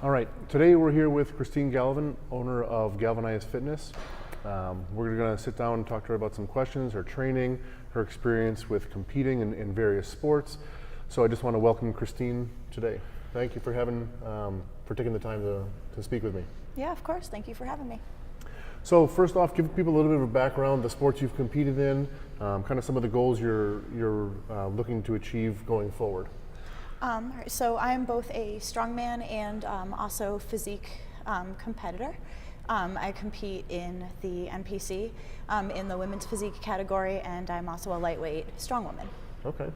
All right, today we're here with Christine Galvin, owner of Galvanized Fitness. We're going to sit down and talk to her about some questions, her training, her experience with competing in various sports. So I just want to welcome Christine today. Thank you for taking the time to speak with me. Yeah, of course. Thank you for having me. So first off, give people a little bit of a background, the sports you've competed in, kind of some of the goals you're looking to achieve going forward. So I'm both a strongman and also physique competitor. I compete in the NPC in the women's physique category, and I'm also a lightweight strong woman. Okay.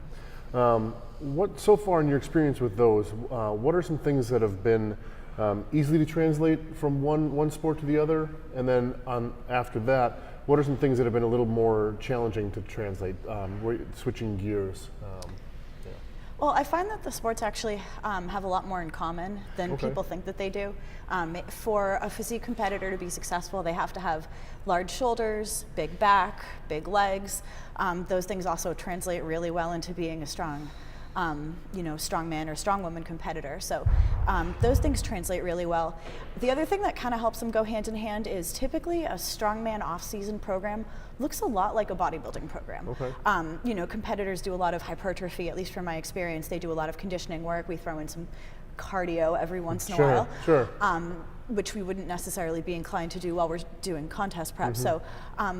What so far in your experience with those? What are some things that have been easily to translate from one sport to the other, and then after that, what are some things that have been a little more challenging to translate? Switching gears. Well, I find that the sports actually have a lot more in common than people think that they do. For a physique competitor to be successful, they have to have large shoulders, big back, big legs. Those things also translate really well into being a strong man or strong woman competitor. So those things translate really well. The other thing that kind of helps them go hand in hand is typically a strongman off-season program looks a lot like a bodybuilding program. Okay. Competitors do a lot of hypertrophy, at least from my experience. They do a lot of conditioning work. We throw in some cardio every once in a while. Sure. Which we wouldn't necessarily be inclined to do while we're doing contest prep. So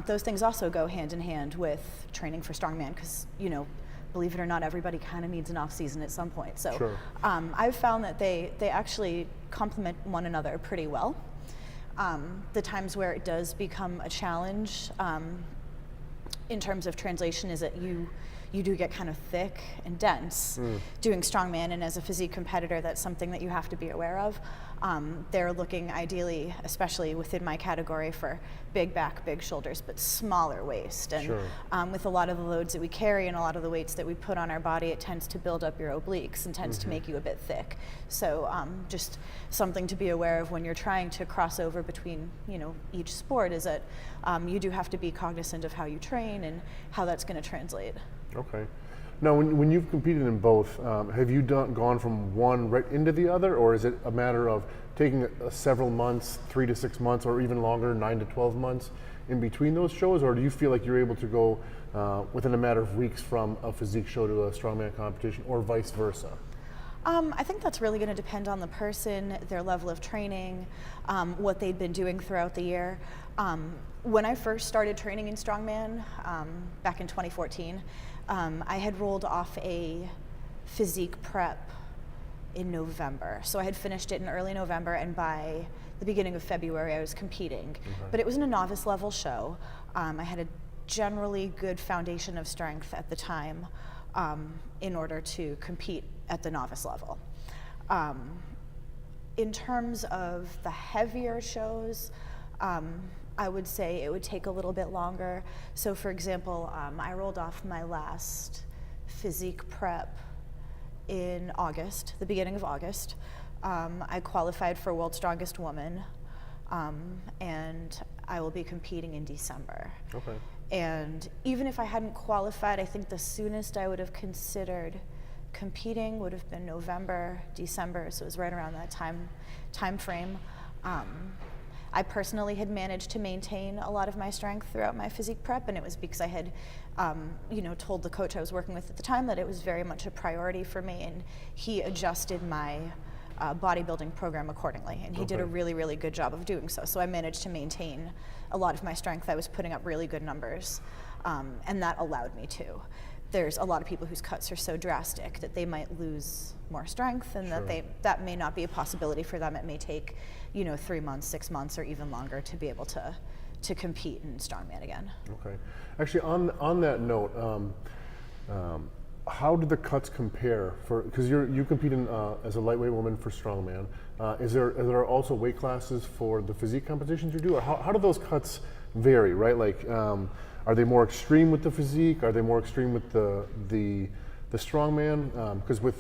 those things also go hand in hand with training for strongman because, believe it or not, everybody kind of needs an off season at some point. So I've found that they actually complement one another pretty well. The times where it does become a challenge in terms of translation is that you do get kind of thick and dense doing strongman, and as a physique competitor, that's something that you have to be aware of. They're looking ideally, especially within my category, for big back, big shoulders, but smaller waist. And with a lot of the loads that we carry and a lot of the weights that we put on our body, it tends to build up your obliques and tends to make you a bit thick. So just something to be aware of when you're trying to cross over between each sport is that you do have to be cognizant of how you train and how that's going to translate. Okay. Now, when you've competed in both, have you gone from one right into the other, or is it a matter of taking several months, 3 to 6 months, or even longer, 9 to 12 months in between those shows, or do you feel like you're able to go within a matter of weeks from a physique show to a strongman competition, or vice versa? I think that's really going to depend on the person, their level of training, what they've been doing throughout the year. When I first started training in strongman back in 2014, I had rolled off a physique prep in November. So I had finished it in early November, and by the beginning of February I was competing. But it was in a novice level show. I had a generally good foundation of strength at the time in order to compete at the novice level. In terms of the heavier shows, I would say it would take a little bit longer. So for example, I rolled off my last physique prep in August, the beginning of August. I qualified for World's Strongest Woman, and I will be competing in December. Okay. And even if I hadn't qualified, I think the soonest I would have considered competing would have been November, December, so it was right around that time frame. I personally had managed to maintain a lot of my strength throughout my physique prep, and it was because I had, told the coach I was working with at the time that it was very much a priority for me, and he adjusted my bodybuilding program accordingly, and he did a really, really good job of doing so. So I managed to maintain a lot of my strength. I was putting up really good numbers, and that allowed me to. There's a lot of people whose cuts are so drastic that they might lose more strength, and that may not be a possibility for them. It may take 3 months, 6 months, or even longer to be able to compete in strongman again. Okay. Actually, on that note, how do the cuts compare? Because you compete as a lightweight woman for strongman. Is there also weight classes for the physique competitions you do, or how do those cuts vary? Right, like. Are they more extreme with the physique? Are they more extreme with the strongman? Because with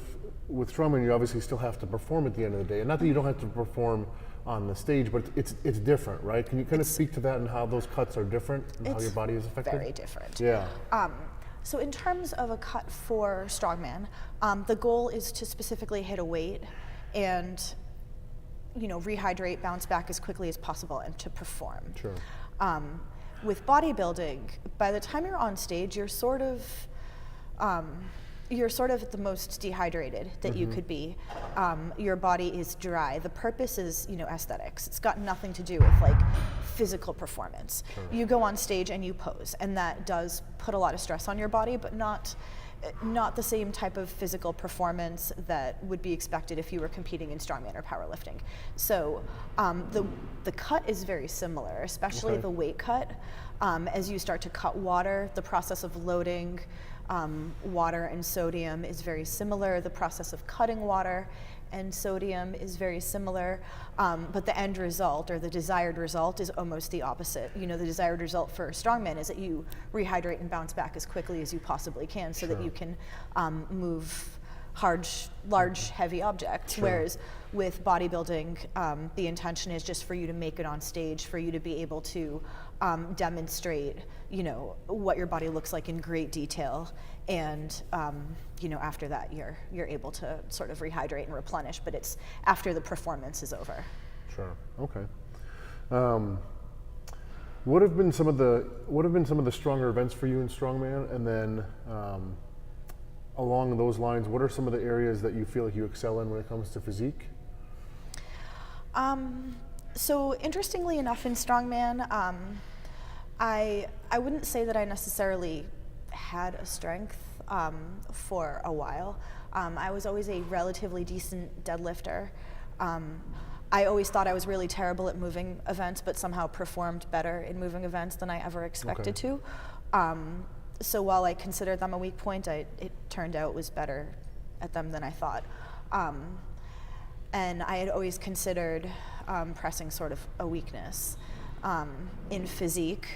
strongman, you obviously still have to perform at the end of the day, and not that you don't have to perform on the stage, but it's different, right? Can you kind of speak to that and how those cuts are different and how your body is affected? Very different. Yeah. So in terms of a cut for strongman, the goal is to specifically hit a weight, and rehydrate, bounce back as quickly as possible, and to perform. Sure. With bodybuilding, by the time you're on stage, you're sort of at the most dehydrated that you could be. Your body is dry. The purpose is, aesthetics. It's got nothing to do with like physical performance. Sure. You go on stage and you pose, and that does put a lot of stress on your body, but not the same type of physical performance that would be expected if you were competing in strongman or powerlifting. So the cut is very similar, especially the weight cut. As you start to cut water, the process of loading water and sodium is very similar. The process of cutting water and sodium is very similar, but the end result, or the desired result, is almost the opposite. The desired result for a strongman is that you rehydrate and bounce back as quickly as you possibly can, so that you can move large, heavy objects. Whereas with bodybuilding, the intention is just for you to make it on stage, for you to be able to demonstrate, what your body looks like in great detail, and after that you're able to sort of rehydrate and replenish, but it's after the performance is over. Sure. Okay. What have been some of the stronger events for you in strongman, and then along those lines, what are some of the areas that you feel like you excel in when it comes to physique? So interestingly enough, in strongman, I wouldn't say that I necessarily had a strength for a while. I was always a relatively decent deadlifter. I always thought I was really terrible at moving events, but somehow performed better in moving events than I ever expected to. So while I considered them a weak point, it turned out was better at them than I thought. And I had always considered pressing sort of a weakness. In physique,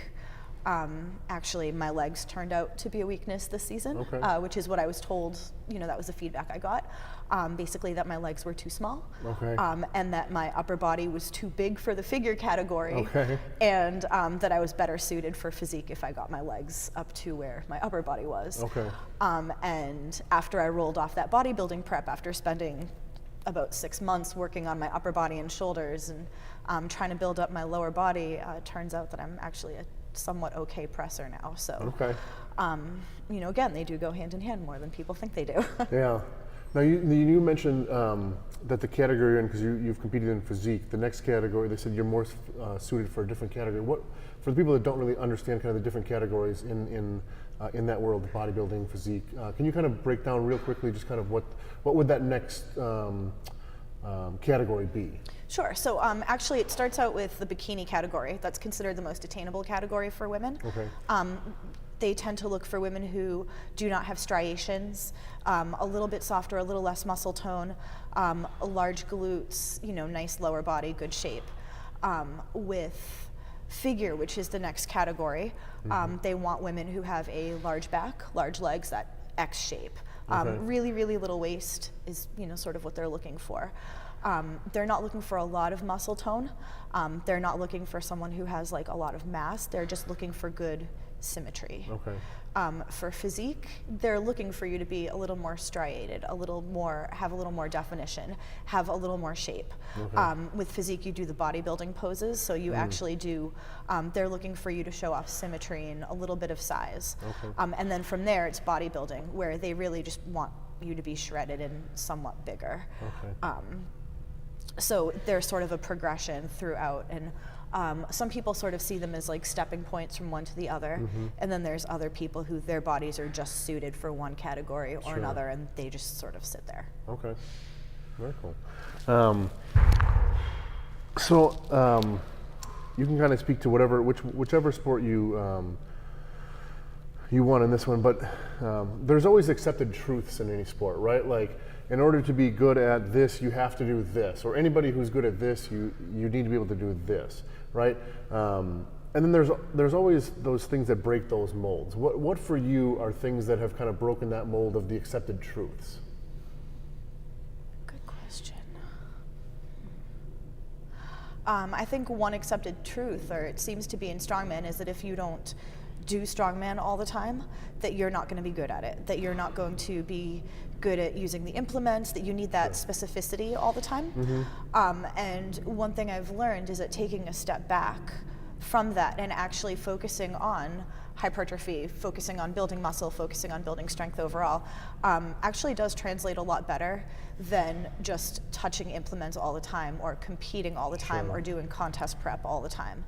actually my legs turned out to be a weakness this season, which is what I was told, that was the feedback I got. Basically that my legs were too small, and that my upper body was too big for the figure category, and that I was better suited for physique if I got my legs up to where my upper body was. And after I rolled off that bodybuilding prep, after spending about 6 months working on my upper body and shoulders and trying to build up my lower body, it turns out that I'm actually a somewhat okay presser now. So, again, they do go hand in hand more than people think they do. Yeah. Now you mentioned that the category you're in, because you've competed in physique, the next category, they said you're more suited for a different category. What, for the people that don't really understand kind of the different categories in that world, bodybuilding, physique, can you kind of break down real quickly just kind of what would that next category be? Sure. So actually it starts out with the bikini category. That's considered the most attainable category for women. They tend to look for women who do not have striations, a little bit softer, a little less muscle tone, large glutes, nice lower body, good shape. With figure, which is the next category, they want women who have a large back, large legs, that X shape. Really, really little waist is, sort of what they're looking for. They're not looking for a lot of muscle tone. They're not looking for someone who has like a lot of mass. They're just looking for good symmetry. For physique, they're looking for you to be a little more striated, have a little more definition, have a little more shape. With physique, you do the bodybuilding poses, so you actually do, they're looking for you to show off symmetry and a little bit of size. And then from there, it's bodybuilding, where they really just want you to be shredded and somewhat bigger. So there's sort of a progression throughout, and some people sort of see them as like stepping points from one to the other, and then there's other people who their bodies are just suited for one category or another, and they just sort of sit there. Okay, very cool. You can kind of speak to whichever sport you want in this one, but there's always accepted truths in any sport, right? Like, in order to be good at this, you have to do this, or anybody who's good at this, you need to be able to do this, right? And then there's always those things that break those molds. What for you are things that have kind of broken that mold of the accepted truths? Good question. I think one accepted truth, or it seems to be in strongman, is that if you don't do strongman all the time, that you're not going to be good at it, that you're not going to be good at using the implements, that you need that specificity all the time. And one thing I've learned is that taking a step back from that and actually focusing on hypertrophy, focusing on building muscle, focusing on building strength overall, actually does translate a lot better than just touching implements all the time or competing all the time or doing contest prep all the time.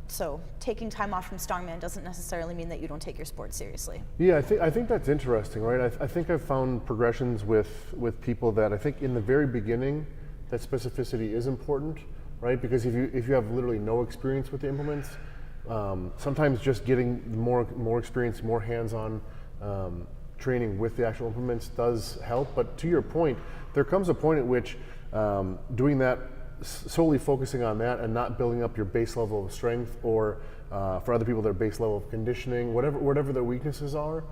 So taking time off from strongman doesn't necessarily mean that you don't take your sport seriously. Yeah, I think that's interesting, right? I think I've found progressions with people that I think in the very beginning that specificity is important, right? Because if you have literally no experience with the implements, sometimes just getting more experience, more hands-on training with the actual implements does help. But to your point, there comes a point at which doing that, solely focusing on that and not building up your base level of strength, or for other people their base level of conditioning, whatever their weaknesses are,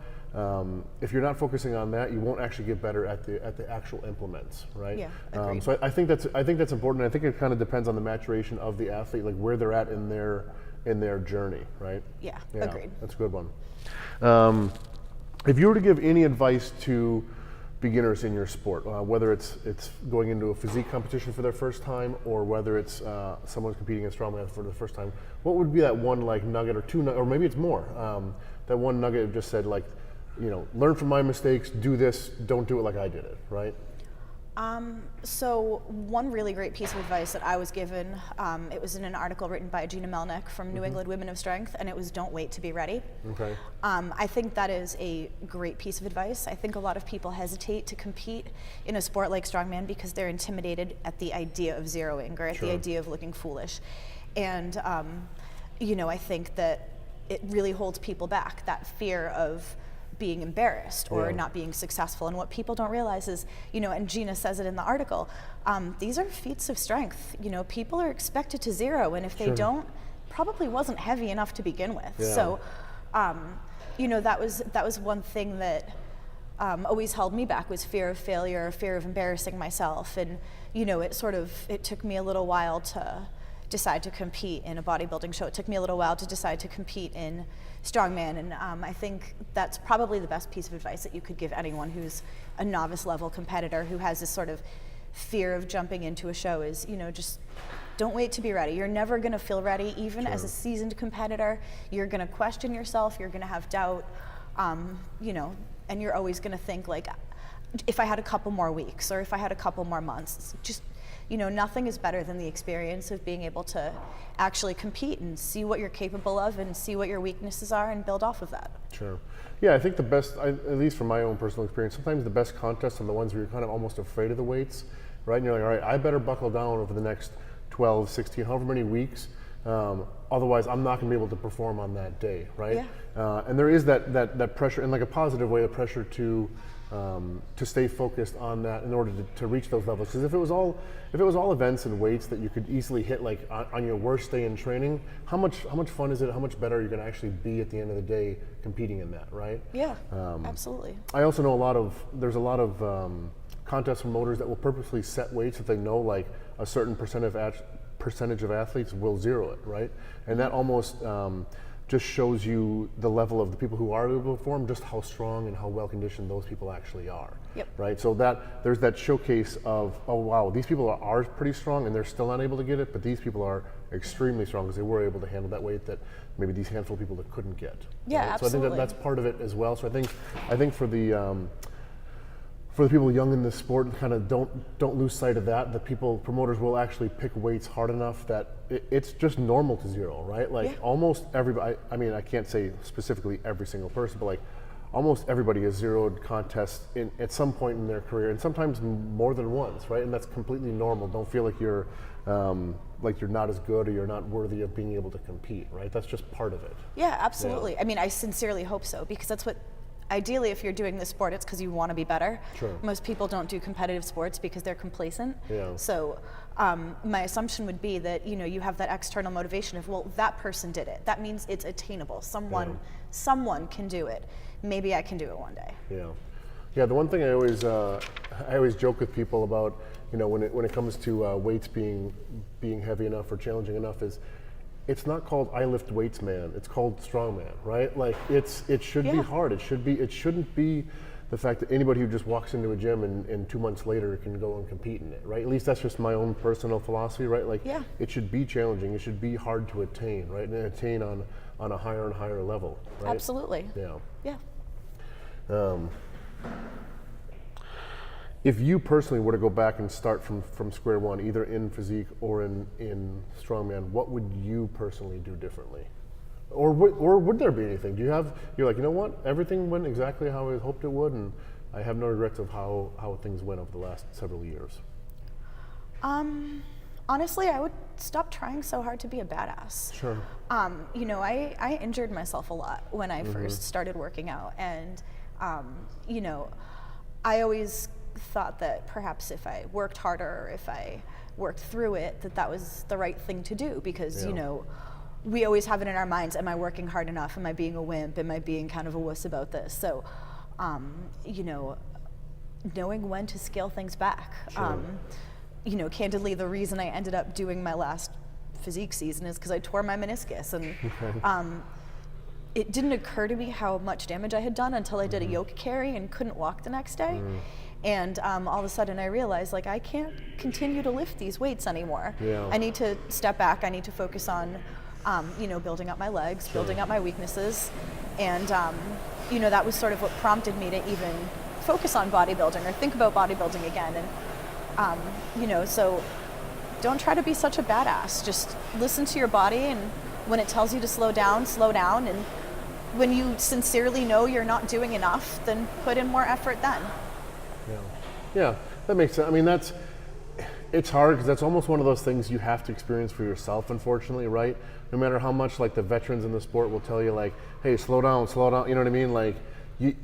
if you're not focusing on that, you won't actually get better at the actual implements, right? Yeah, agreed. So I think that's important. I think it kind of depends on the maturation of the athlete, like where they're at in their journey, right? Yeah, agreed. That's a good one. If you were to give any advice to beginners in your sport, whether it's going into a physique competition for their first time, or whether it's someone competing in strongman for the first time, what would be that one like nugget or two, or maybe it's more, that one nugget of just said like, learn from my mistakes, do this, don't do it like I did it, right? So one really great piece of advice that I was given, it was in an article written by Gina Melnick from New England Women of Strength, and it was don't wait to be ready. Okay. I think that is a great piece of advice. I think a lot of people hesitate to compete in a sport like strongman because they're intimidated at the idea of zeroing or at the idea of looking foolish. And, I think that it really holds people back, that fear of being embarrassed or not being successful. And what people don't realize is, and Gina says it in the article, these are feats of strength. People are expected to zero, and if they don't, probably wasn't heavy enough to begin with. So, that was one thing that always held me back, was fear of failure, fear of embarrassing myself. And, it took me a little while to decide to compete in a bodybuilding show. It took me a little while to decide to compete in strongman, and I think that's probably the best piece of advice that you could give anyone who's a novice level competitor who has this sort of fear of jumping into a show is, just don't wait to be ready. You're never going to feel ready. Even as a seasoned competitor, you're going to question yourself, you're going to have doubt, and you're always going to think like, if I had a couple more weeks or if I had a couple more months, just nothing is better than the experience of being able to actually compete and see what you're capable of and see what your weaknesses are and build off of that. Sure. Yeah, I think the best, at least from my own personal experience, sometimes the best contests are the ones where you're kind of almost afraid of the weights, right? And you're like, all right, I better buckle down over the next 12, 16, however many weeks. Otherwise, I'm not going to be able to perform on that day, right? Yeah. And there is that pressure, in like a positive way, the pressure to stay focused on that in order to reach those levels. Because if it was all events and weights that you could easily hit like on your worst day in training, how much fun is it? How much better are you going to actually be at the end of the day competing in that, right? Yeah, absolutely. I also know there's a lot of contest promoters that will purposely set weights that they know like a certain percentage of athletes will zero it, right? And that almost just shows you the level of the people who are able to perform, just how strong and how well conditioned those people actually are. Yep. Right. So that there's that showcase of, oh wow, these people are pretty strong and they're still not able to get it, but these people are extremely strong because they were able to handle that weight that maybe these handful of people that couldn't get. Yeah, right? absolutely. So I think that's part of it as well. So I think for the people young in this sport, kind of don't lose sight of that. The promoters will actually pick weights hard enough that it's just normal to zero, right? Like almost everybody, I mean, I can't say specifically every single person, but like almost everybody has zeroed contests at some point in their career, and sometimes more than once, right? And that's completely normal. Don't feel like you're not as good or you're not worthy of being able to compete, right? That's just part of it. Yeah, absolutely. Yeah. I mean, I sincerely hope so, because that's what, ideally, if you're doing this sport, it's because you want to be better. Sure. Most people don't do competitive sports because they're complacent. Yeah. So my assumption would be that you have that external motivation of, well, that person did it. That means it's attainable. Someone can do it. Maybe I can do it one day. Yeah. Yeah. The one thing I always joke with people about, when it comes to weights being heavy enough or challenging enough is, it's not called I lift weights man, it's called strongman, right? Like it should be hard. It shouldn't be the fact that anybody who just walks into a gym and 2 months later can go and compete in it, right? At least that's just my own personal philosophy, right? Like it should be challenging, it should be hard to attain, right? And attain on a higher and higher level, right? Absolutely. Yeah. If you personally were to go back and start from square one, either in physique or in strongman, what would you personally do differently? Or would there be anything? You're like, you know what, everything went exactly how I hoped it would, and I have no regrets of how things went over the last several years? Honestly, I would stop trying so hard to be a badass. Sure. You know, I injured myself a lot when I first started working out, and you know, I always thought that perhaps if I worked harder, or if I worked through it, that was the right thing to do, because you know, we always have it in our minds, am I working hard enough? Am I being a wimp? Am I being kind of a wuss about this? So, you know, knowing when to scale things back. Sure. You know, candidly, the reason I ended up doing my last physique season is because I tore my meniscus, and it didn't occur to me how much damage I had done until I did a yoke carry and couldn't walk the next day. And all of a sudden I realized, like, I can't continue to lift these weights anymore. I need to step back. I need to focus on, you know, building up my legs, building up my weaknesses. And, you know, that was sort of what prompted me to even focus on bodybuilding or think about bodybuilding again. And, you know, so don't try to be such a badass. Just listen to your body, and when it tells you to slow down, slow down. And when you sincerely know you're not doing enough, then put in more effort then. Yeah, that makes sense. I mean, it's hard because that's almost one of those things you have to experience for yourself, unfortunately, right? No matter how much like the veterans in the sport will tell you, like, hey, slow down, you know what I mean? Like,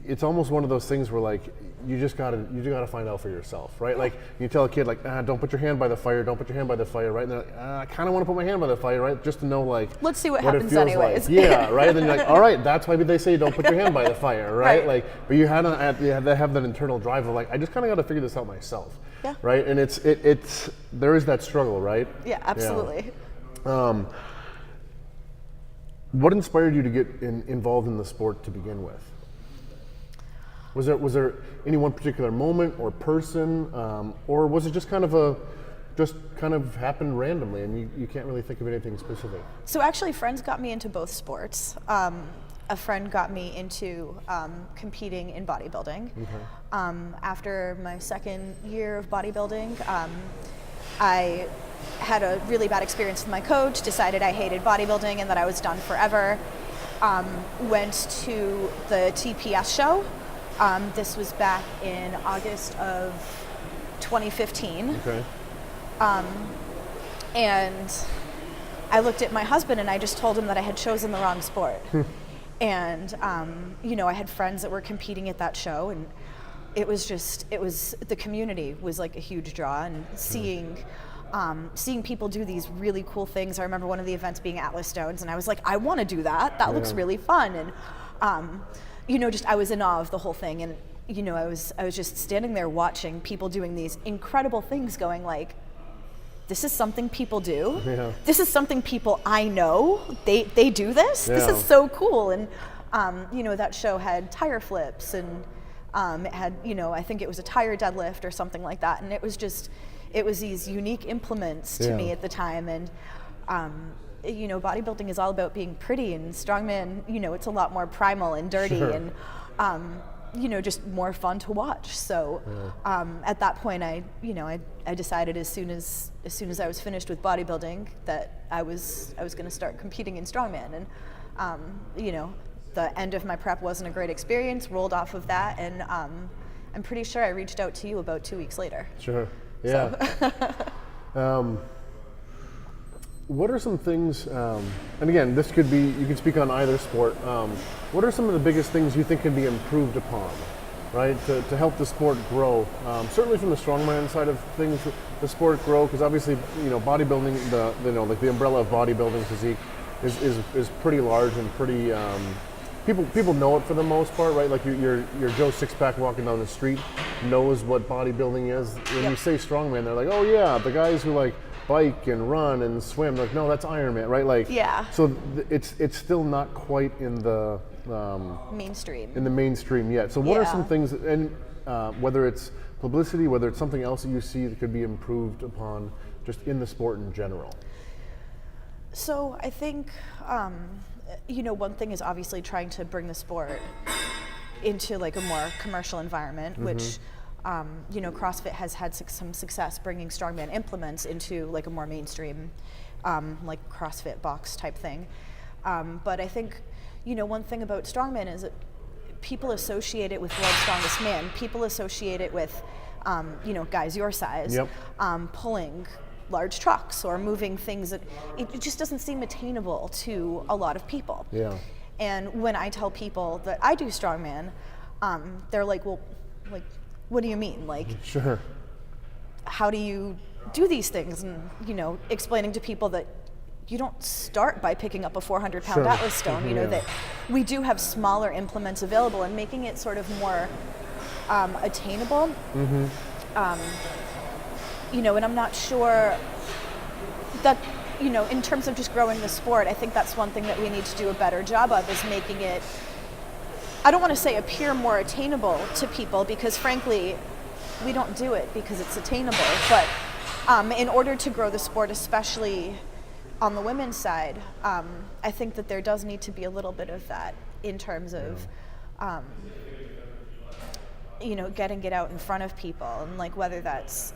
it's almost one of those things where, like, you just gotta find out for yourself, right? Like, you tell a kid, like, don't put your hand by the fire, don't put your hand by the fire, right? And they're like, I kind of want to put my hand by the fire, right? Just to know, like, let's see what it happens feels anyways. like. Yeah, right? Then you're like, all right, that's why they say don't put your hand by the fire, right? Like, but you had to have that internal drive of, like, I just kind of got to figure this out myself, right? And it's there is that struggle, right? Yeah, absolutely. What inspired you to get involved in the sport to begin with? Was there any one particular moment or person, or was it just kind of happened randomly, and you can't really think of anything specific? So actually, friends got me into both sports. A friend got me into competing in bodybuilding. After my second year of bodybuilding, I had a really bad experience with my coach, decided I hated bodybuilding and that I was done forever. Went to the TPS show. This was back in August of 2015. And I looked at my husband and I just told him that I had chosen the wrong sport. And, you know, I had friends that were competing at that show, and the community was like a huge draw, and seeing people do these really cool things. I remember one of the events being Atlas Stones, and I was like, I want to do that. That looks really fun. And, you know, just I was in awe of the whole thing. And, you know, I was just standing there watching people doing these incredible things, going like, this is something people do. This is something people I know. They do this. This is so cool. And, you know, that show had tire flips, and it had, you know, I think it was a tire deadlift or something like that. And it was these unique implements to me at the time. And, you know, bodybuilding is all about being pretty, and strongman, you know, it's a lot more primal and dirty and, you know, just more fun to watch. So at that point, I decided as soon as I was finished with bodybuilding that I was going to start competing in strongman. And you know, the end of my prep wasn't a great experience. Rolled off of that, and I'm pretty sure I reached out to you about 2 weeks later. Yeah. So. What are some things, and again, this could be, you can speak on either sport, what are some of the biggest things you think can be improved upon, right, to help the sport grow? Certainly from the strongman side of things, the sport grow, because obviously, you know, bodybuilding, like the umbrella of bodybuilding physique is pretty large and pretty, people know it for the most part, right? Like your Joe Six-Pack walking down the street knows what bodybuilding is. When you say strongman, they're like, oh yeah, the guys who like bike and run and swim. Like, no, that's Ironman, right? Like, Yeah. So it's still not quite in the mainstream yet. So what are Yeah. some things, and whether it's publicity, whether it's something else that you see that could be improved upon just in the sport in general? So I think, one thing is obviously trying to bring the sport into like a more commercial environment, which, CrossFit has had some success bringing strongman implements into like a more mainstream, like CrossFit box type thing. But I think, one thing about strongman is that people associate it with world's strongest man. People associate it with, guys your size, Yep. Pulling large trucks or moving things that it just doesn't seem attainable to a lot of people. Yeah. And when I tell people that I do strongman, they're like, well, like, what do you mean? Like, Sure. how do you do these things? And, explaining to people that you don't start by picking up a 400-pound Sure. Atlas stone, Yeah. that we do have smaller implements available and making it sort of more attainable. And I'm not sure that, in terms of just growing the sport, I think that's one thing that we need to do a better job of, is making it, I don't want to say appear more attainable to people, because frankly, we don't do it because it's attainable. But in order to grow the sport, especially on the women's side, I think that there does need to be a little bit of that in terms of, getting it out in front of people, and like whether that's,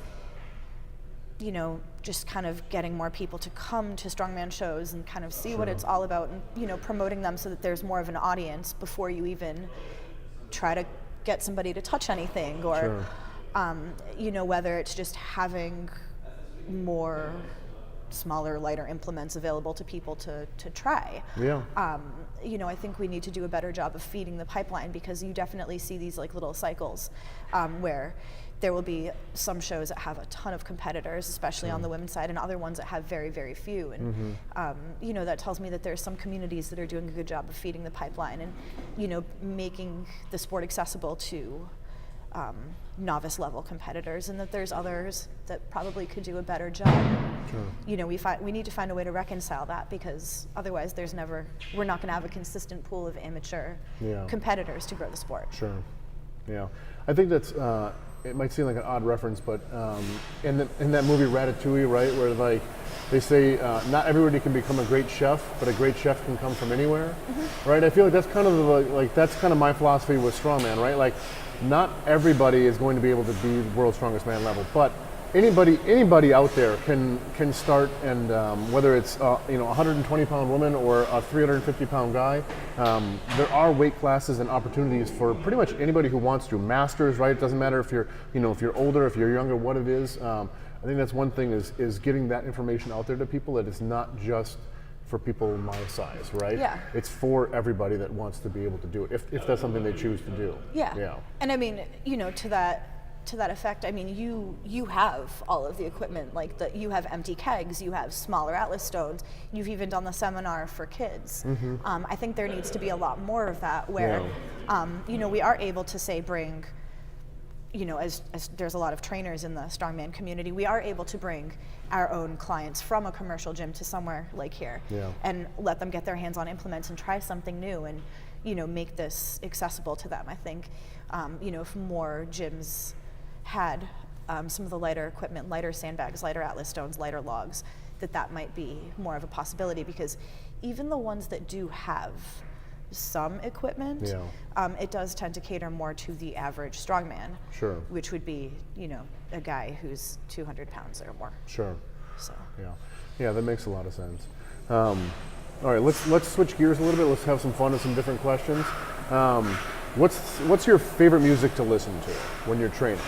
just kind of getting more people to come to strongman shows and kind of see what it's all about, and, promoting them so that there's more of an audience before you even try to get somebody to touch anything, or, whether it's just having more smaller, lighter implements available to people to try. Yeah. I think we need to do a better job of feeding the pipeline, because you definitely see these like little cycles where there will be some shows that have a ton of competitors, especially on the women's side, and other ones that have very, very few. And, that tells me that there's some communities that are doing a good job of feeding the pipeline and, making the sport accessible to novice level competitors, and that there's others that probably could do a better job. Sure. We need to find a way to reconcile that, because otherwise we're not going to have a consistent pool of amateur competitors to grow the sport. Sure. Yeah. I think that's, it might seem like an odd reference, but in that movie Ratatouille, right, where like they say not everybody can become a great chef, but a great chef can come from anywhere, right? I feel like that's kind of that's kind of my philosophy with strongman, right? Like, not everybody is going to be able to be world's strongest man level, but anybody out there can start, and whether it's a 120-pound woman or a 350-pound guy, there are weight classes and opportunities for pretty much anybody who wants to. Masters, right? It doesn't matter if you're if you're older, if you're younger, what it is. I think that's one thing, is getting that information out there to people, that it's not just for people my size, right? Yeah. It's for everybody that wants to be able to do it, if that's something they choose to do. Yeah. Yeah. And I mean, to that effect, I mean, you have all of the equipment, like you have empty kegs, you have smaller Atlas stones, you've even done the seminar for kids. I think there needs to be a lot more of that, where, we are able to say bring, as there's a lot of trainers in the strongman community, we are able to bring our own clients from a commercial gym to somewhere like here, and let them get their hands on implements and try something new, and make this accessible to them. I think if more gyms had some of the lighter equipment, lighter sandbags, lighter Atlas stones, lighter logs, that might be more of a possibility, because even the ones that do have some equipment, it does tend to cater more to the average strongman, which would be a guy who's 200 pounds or more. Sure. So yeah, that makes a lot of sense. All right, let's switch gears a little bit. Let's have some fun with some different questions. What's your favorite music to listen to when you're training?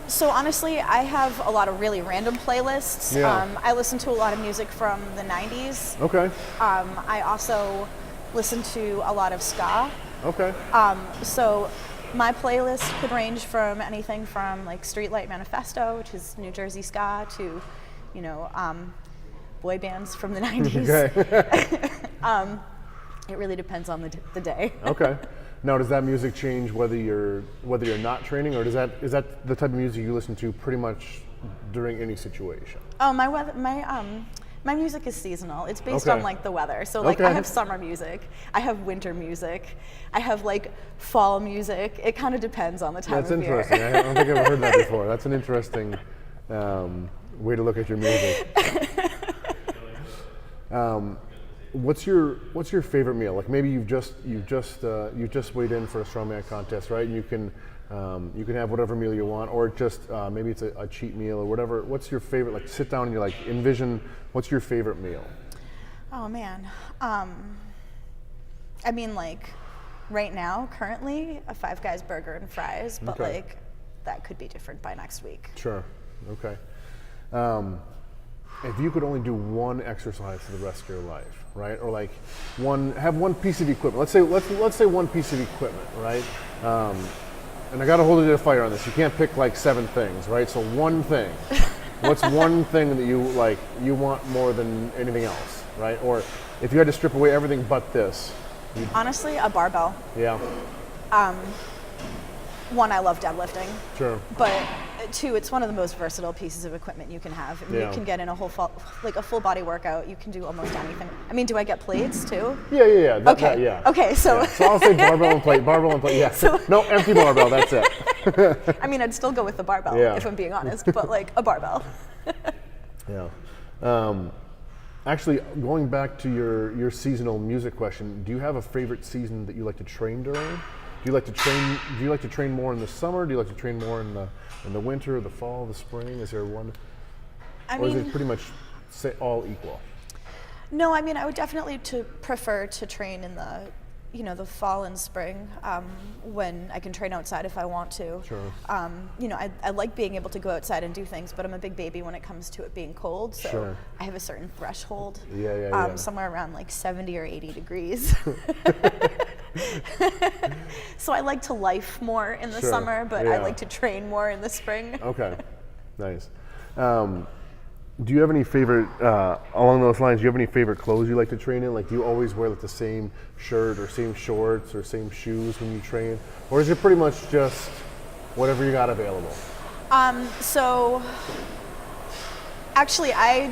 So honestly, I have a lot of really random playlists. I listen to a lot of music from the 90s. Okay. I also listen to a lot of ska. Okay. So my playlist could range from anything from like Streetlight Manifesto, which is New Jersey ska, to, boy bands from the 90s. Okay. It really depends on the day. Okay. Now, does that music change whether you're not training, or is that the type of music you listen to pretty much during any situation? Oh, my music is seasonal. It's based on like the weather. So like I have summer music, I have winter music, I have like fall music. It kind of depends on the time of year. That's interesting. I don't think I've ever heard that before. That's an interesting way to look at your music. What's your favorite meal? Like maybe you've just weighed in for a strongman contest, right? And you can have whatever meal you want, or just maybe it's a cheat meal or whatever. What's your favorite? Like sit down and you're like envision. What's your favorite meal? Oh man, I mean like right now, currently a Five Guys burger and fries, but like that could be different by next week. Sure. Okay. If you could only do one exercise for the rest of your life, right? Or like have one piece of equipment. Let's say one piece of equipment, right? And I got to hold you to the fire on this. You can't pick like 7 things, right? So one thing. What's one thing that you want more than anything else, right? Or if you had to strip away everything but this. Honestly, a barbell. Yeah. One, I love deadlifting. Sure. But 2, it's one of the most versatile pieces of equipment you can have. I mean, you can get in a full body workout. You can do almost anything. I mean, do I get plates too? Yeah. Okay. Okay, so. Yeah. So I'll say barbell and plate. Yeah. So, no, empty barbell. That's it. I mean, I'd still go with the barbell if I'm being honest, but like a barbell. Yeah. Actually, going back to your seasonal music question, do you have a favorite season that you like to train during? Do you like to train more in the summer? Do you like to train more in the winter, the fall, the spring? Is there one? Or is it pretty much all equal? No, I mean I would definitely prefer to train in the fall and spring when I can train outside if I want to. Sure. I like being able to go outside and do things, but I'm a big baby when it comes to it being cold. So sure. I have a certain threshold. Yeah. Somewhere around like 70 or 80 degrees. So I like to life more in the summer, but I like to train more in the spring. Okay, nice. Do you have any favorite, along those lines, do you have any favorite clothes you like to train in? Like do you always wear like the same shirt or same shorts or same shoes when you train? Or is it pretty much just whatever you got available? So actually I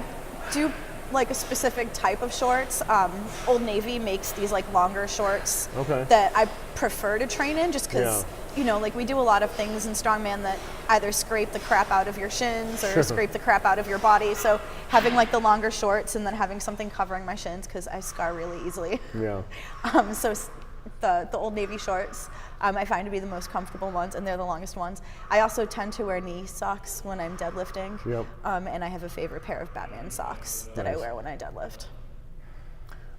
do like a specific type of shorts. Old Navy makes these like longer shorts that I prefer to train in just because like we do a lot of things in strongman that either scrape the crap out of your shins or scrape the crap out of your body. So having like the longer shorts and then having something covering my shins because I scar really easily. Yeah. So the Old Navy shorts I find to be the most comfortable ones, and they're the longest ones. I also tend to wear knee socks when I'm deadlifting. Yep. And I have a favorite pair of Batman socks that I wear when I deadlift.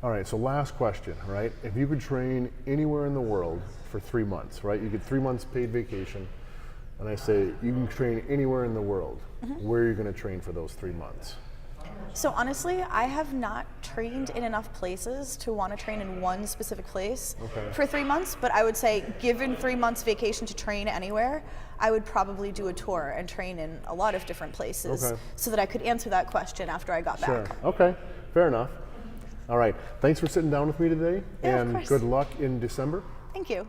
All right, so last question, right? If you could train anywhere in the world for 3 months, right? You get 3 months paid vacation, and I say you can train anywhere in the world. Where are you going to train for those 3 months? So honestly, I have not trained in enough places to want to train in one specific place for 3 months, but I would say given 3 months vacation to train anywhere, I would probably do a tour and train in a lot of different places so that I could answer that question after I got back. Okay, fair enough. All right, thanks for sitting down with me today, and good luck in December. Thank you.